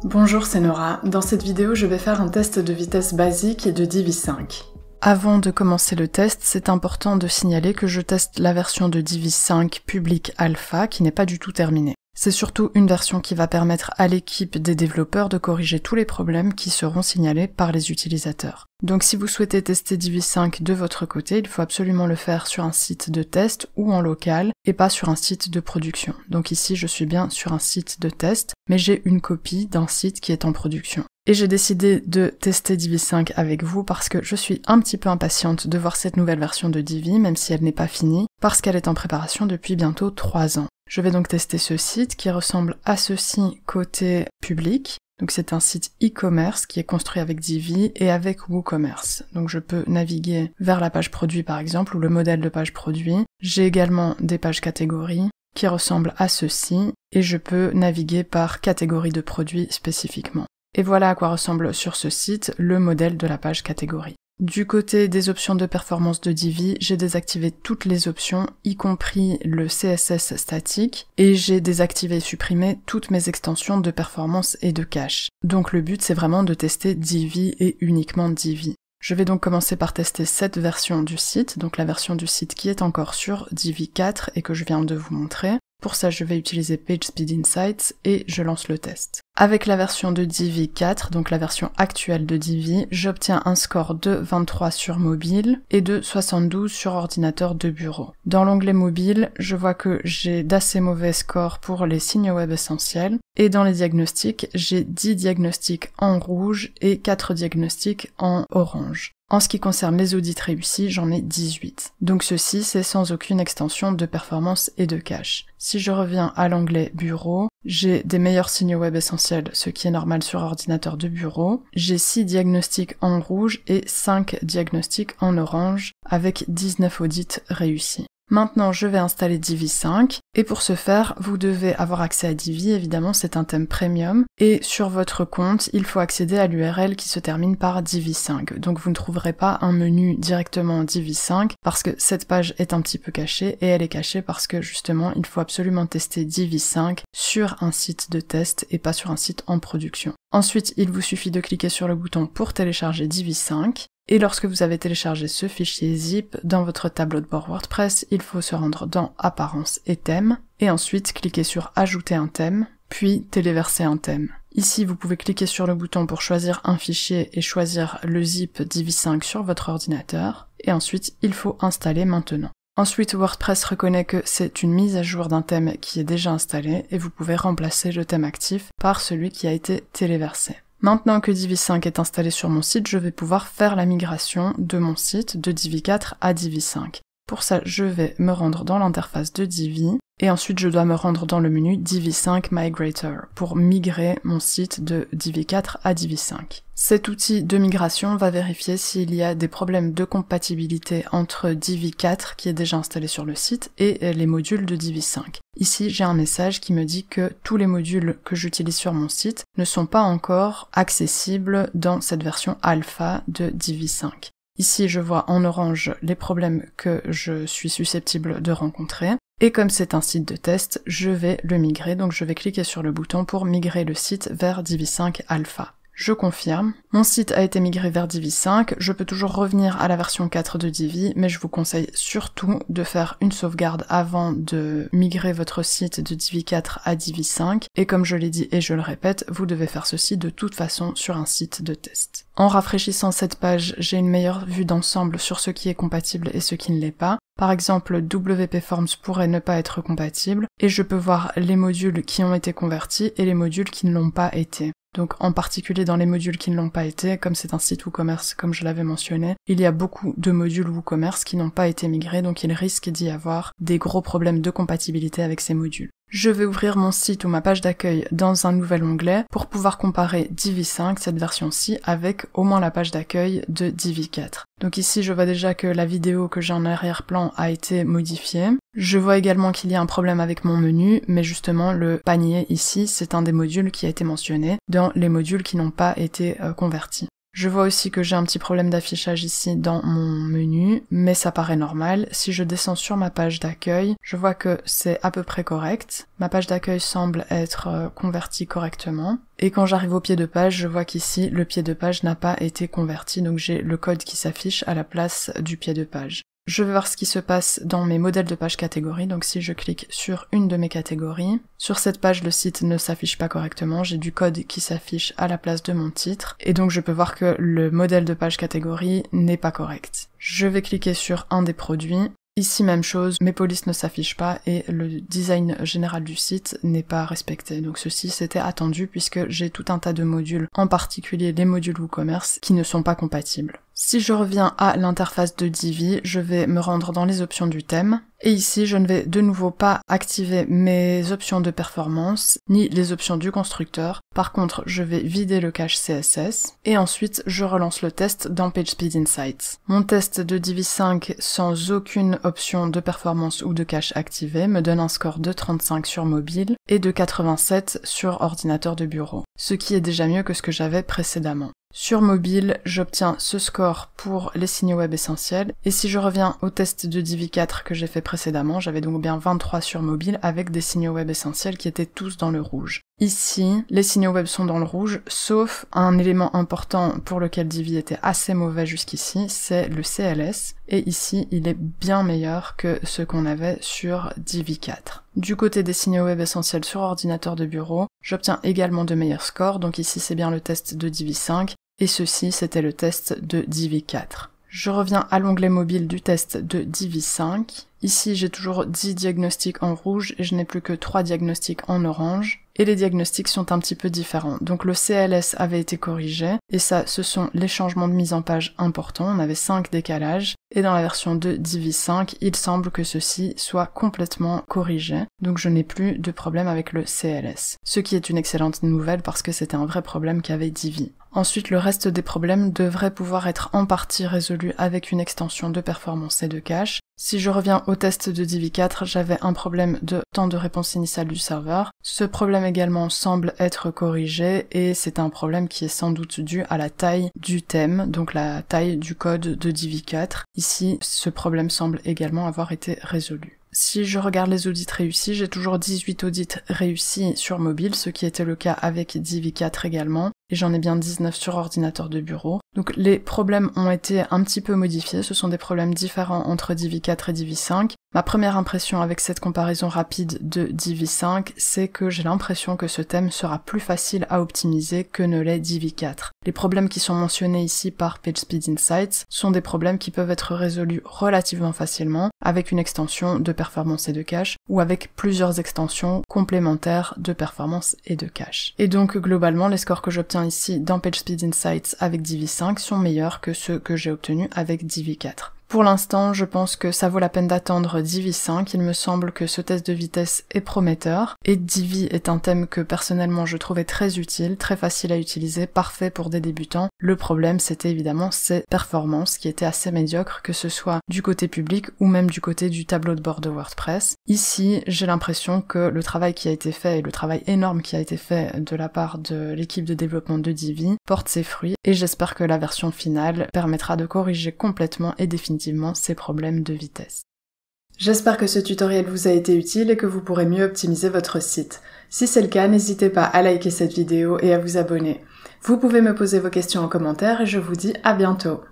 Bonjour, c'est Nora. Dans cette vidéo, je vais faire un test de vitesse basique et de Divi 5. Avant de commencer le test, c'est important de signaler que je teste la version de Divi 5 public alpha qui n'est pas du tout terminée. C'est surtout une version qui va permettre à l'équipe des développeurs de corriger tous les problèmes qui seront signalés par les utilisateurs. Donc si vous souhaitez tester Divi 5 de votre côté, il faut absolument le faire sur un site de test ou en local et pas sur un site de production. Donc ici je suis bien sur un site de test, mais j'ai une copie d'un site qui est en production. Et j'ai décidé de tester Divi 5 avec vous parce que je suis un petit peu impatiente de voir cette nouvelle version de Divi, même si elle n'est pas finie, parce qu'elle est en préparation depuis bientôt 3 ans. Je vais donc tester ce site qui ressemble à ceci côté public. Donc c'est un site e-commerce qui est construit avec Divi et avec WooCommerce. Donc je peux naviguer vers la page produit par exemple, ou le modèle de page produit. J'ai également des pages catégories qui ressemblent à ceci, et je peux naviguer par catégorie de produits spécifiquement. Et voilà à quoi ressemble sur ce site le modèle de la page catégorie. Du côté des options de performance de Divi, j'ai désactivé toutes les options, y compris le CSS statique, et j'ai désactivé et supprimé toutes mes extensions de performance et de cache. Donc le but c'est vraiment de tester Divi et uniquement Divi. Je vais donc commencer par tester cette version du site, donc la version du site qui est encore sur Divi 4 et que je viens de vous montrer. Pour ça, je vais utiliser PageSpeed Insights et je lance le test. Avec la version de Divi 4, donc la version actuelle de Divi, j'obtiens un score de 23 sur mobile et de 72 sur ordinateur de bureau. Dans l'onglet mobile, je vois que j'ai d'assez mauvais scores pour les signes web essentiels et dans les diagnostics, j'ai 10 diagnostics en rouge et 4 diagnostics en orange. En ce qui concerne les audits réussis, j'en ai 18. Donc ceci, c'est sans aucune extension de performance et de cache. Si je reviens à l'onglet bureau, j'ai des meilleurs signes web essentiels, ce qui est normal sur ordinateur de bureau. J'ai 6 diagnostics en rouge et 5 diagnostics en orange, avec 19 audits réussis. Maintenant, je vais installer Divi 5, et pour ce faire, vous devez avoir accès à Divi, évidemment c'est un thème premium, et sur votre compte, il faut accéder à l'URL qui se termine par Divi 5. Donc vous ne trouverez pas un menu directement Divi 5, parce que cette page est un petit peu cachée, et elle est cachée parce que justement, il faut absolument tester Divi 5 sur un site de test, et pas sur un site en production. Ensuite, il vous suffit de cliquer sur le bouton pour télécharger Divi 5, et lorsque vous avez téléchargé ce fichier zip dans votre tableau de bord WordPress, il faut se rendre dans Apparences et thèmes, et ensuite cliquer sur Ajouter un thème, puis téléverser un thème. Ici, vous pouvez cliquer sur le bouton pour choisir un fichier et choisir le zip Divi 5 sur votre ordinateur, et ensuite il faut installer maintenant. Ensuite, WordPress reconnaît que c'est une mise à jour d'un thème qui est déjà installé, et vous pouvez remplacer le thème actif par celui qui a été téléversé. Maintenant que Divi 5 est installé sur mon site, je vais pouvoir faire la migration de mon site de Divi 4 à Divi 5. Pour ça, je vais me rendre dans l'interface de Divi, et ensuite je dois me rendre dans le menu Divi 5 Migrator pour migrer mon site de Divi 4 à Divi 5. Cet outil de migration va vérifier s'il y a des problèmes de compatibilité entre Divi 4 qui est déjà installé sur le site et les modules de Divi 5. Ici, j'ai un message qui me dit que tous les modules que j'utilise sur mon site ne sont pas encore accessibles dans cette version alpha de Divi 5. Ici, je vois en orange les problèmes que je suis susceptible de rencontrer. Et comme c'est un site de test, je vais le migrer, donc je vais cliquer sur le bouton pour migrer le site vers Divi 5 Alpha. Je confirme. Mon site a été migré vers Divi 5, je peux toujours revenir à la version 4 de Divi, mais je vous conseille surtout de faire une sauvegarde avant de migrer votre site de Divi 4 à Divi 5, et comme je l'ai dit et je le répète, vous devez faire ceci de toute façon sur un site de test. En rafraîchissant cette page, j'ai une meilleure vue d'ensemble sur ce qui est compatible et ce qui ne l'est pas. Par exemple, WP Forms pourrait ne pas être compatible, et je peux voir les modules qui ont été convertis et les modules qui ne l'ont pas été. Donc en particulier dans les modules qui ne l'ont pas été, comme c'est un site WooCommerce comme je l'avais mentionné, il y a beaucoup de modules WooCommerce qui n'ont pas été migrés, donc il risque d'y avoir des gros problèmes de compatibilité avec ces modules. Je vais ouvrir mon site ou ma page d'accueil dans un nouvel onglet pour pouvoir comparer Divi 5, cette version-ci, avec au moins la page d'accueil de Divi 4. Donc ici, je vois déjà que la vidéo que j'ai en arrière-plan a été modifiée. Je vois également qu'il y a un problème avec mon menu, mais justement, le panier ici, c'est un des modules qui a été mentionné dans les modules qui n'ont pas été convertis. Je vois aussi que j'ai un petit problème d'affichage ici dans mon menu, mais ça paraît normal. Si je descends sur ma page d'accueil, je vois que c'est à peu près correct. Ma page d'accueil semble être convertie correctement. Et quand j'arrive au pied de page, je vois qu'ici, le pied de page n'a pas été converti, donc j'ai le code qui s'affiche à la place du pied de page. Je vais voir ce qui se passe dans mes modèles de page catégories, donc si je clique sur une de mes catégories, sur cette page le site ne s'affiche pas correctement, j'ai du code qui s'affiche à la place de mon titre, et donc je peux voir que le modèle de page catégorie n'est pas correct. Je vais cliquer sur un des produits. Ici, même chose, mes polices ne s'affichent pas et le design général du site n'est pas respecté. Donc ceci, c'était attendu puisque j'ai tout un tas de modules, en particulier les modules WooCommerce, qui ne sont pas compatibles. Si je reviens à l'interface de Divi, je vais me rendre dans les options du thème. Et ici, je ne vais de nouveau pas activer mes options de performance, ni les options du constructeur. Par contre, je vais vider le cache CSS. Et ensuite, je relance le test dans PageSpeed Insights. Mon test de Divi 5 sans aucune option de performance ou de cache activée me donne un score de 35 sur mobile et de 87 sur ordinateur de bureau. Ce qui est déjà mieux que ce que j'avais précédemment. Sur mobile, j'obtiens ce score pour les signaux web essentiels, et si je reviens au test de Divi 4 que j'ai fait précédemment, j'avais donc bien 23 sur mobile avec des signaux web essentiels qui étaient tous dans le rouge. Ici, les signaux web sont dans le rouge, sauf un élément important pour lequel Divi était assez mauvais jusqu'ici, c'est le CLS, et ici, il est bien meilleur que ce qu'on avait sur Divi 4. Du côté des signaux web essentiels sur ordinateur de bureau, j'obtiens également de meilleurs scores, donc ici c'est bien le test de Divi 5, et ceci c'était le test de Divi 4. Je reviens à l'onglet mobile du test de Divi 5. Ici, j'ai toujours 10 diagnostics en rouge et je n'ai plus que 3 diagnostics en orange. Et les diagnostics sont un petit peu différents. Donc le CLS avait été corrigé, et ça, ce sont les changements de mise en page importants. On avait 5 décalages, et dans la version de Divi 5, il semble que ceci soit complètement corrigé. Donc je n'ai plus de problème avec le CLS. Ce qui est une excellente nouvelle parce que c'était un vrai problème qu'avait Divi. Ensuite, le reste des problèmes devrait pouvoir être en partie résolu avec une extension de performance et de cache. Si je reviens au test de Divi 4, j'avais un problème de temps de réponse initiale du serveur. Ce problème également semble être corrigé et c'est un problème qui est sans doute dû à la taille du thème, donc la taille du code de Divi 4. Ici, ce problème semble également avoir été résolu. Si je regarde les audits réussis, j'ai toujours 18 audits réussis sur mobile, ce qui était le cas avec Divi 4 également, et j'en ai bien 19 sur ordinateur de bureau. Donc les problèmes ont été un petit peu modifiés, ce sont des problèmes différents entre Divi 4 et Divi 5. Ma première impression avec cette comparaison rapide de Divi 5, c'est que j'ai l'impression que ce thème sera plus facile à optimiser que ne l'est Divi 4. Les problèmes qui sont mentionnés ici par PageSpeed Insights sont des problèmes qui peuvent être résolus relativement facilement avec une extension de performance et de cache ou avec plusieurs extensions complémentaires de performance et de cache. Et donc globalement, les scores que j'obtiens ici dans PageSpeed Insights avec Divi 5 sont meilleurs que ceux que j'ai obtenus avec Divi 4. Pour l'instant, je pense que ça vaut la peine d'attendre Divi 5, il me semble que ce test de vitesse est prometteur, et Divi est un thème que personnellement je trouvais très utile, très facile à utiliser, parfait pour des débutants. Le problème, c'était évidemment ses performances qui étaient assez médiocres, que ce soit du côté public ou même du côté du tableau de bord de WordPress. Ici, j'ai l'impression que le travail qui a été fait, et le travail énorme qui a été fait de la part de l'équipe de développement de Divi, porte ses fruits, et j'espère que la version finale permettra de corriger complètement et définitivement ces problèmes de vitesse. J'espère que ce tutoriel vous a été utile et que vous pourrez mieux optimiser votre site. Si c'est le cas, n'hésitez pas à liker cette vidéo et à vous abonner. Vous pouvez me poser vos questions en commentaire et je vous dis à bientôt.